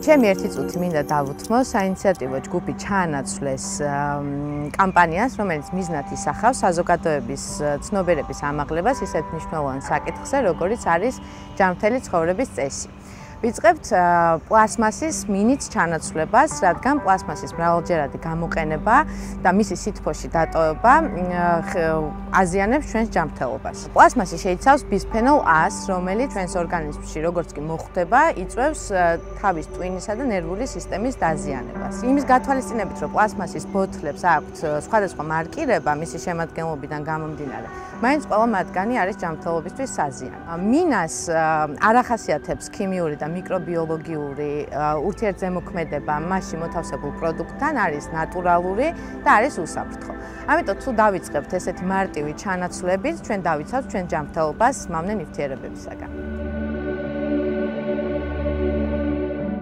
ჩემი ერთი წუთი მინდა დავუთმო საინიციატივო ჯგუფი ჩაანაცვლეს კამპანიას, რომელიც მიზნად ისახავს საზოგადოების ცნობიერების ამაღლებას ისეთ მნიშვნელოვან საკითხზე, როგორიც არის ჯანმრთელი ცხოვრების წესი. ვიწყებთ პლასმასის მინიც ჩანაცვლებას, რადგან პლასმასის მრავალჯერადი გამოყენება და მისი სითბოში დატოვება აზიანებს ჩვენს ჯანმრთელობას. პლასმასი შეიცავს ბისფენოლ A-ს, რომელიც ჩვენს ორგანიზმში, როგორც კი მოხვდება, იწვევს თავის ტვინისა და ნერვული სისტემის დაზიანებას. იმის გათვალისწინებით, რომ პლასმასის ბოთლებს აქვთ სხვადასხვა მარკირება მისი შემადგენლობიდან გამომდინარე, მაინც ყველა მათგანი არის ჯანმრთელობისთვის საზიანი. მინას არ ახასიათებს ქიმიური და მიკრობიოლოგიური ურთიერთზემოქმედება მასში მოთავსებულ პროდუქტთან, არის ნატურალური და არის უსაფრთხო. ამიტომ თუ დავიწყებთ ესეთი მარტივი ჩანაცვლებით, ჩვენ დავიცავთ ჩვენ ჯანმრთელობას მავნე ნივთიერებებისაგან.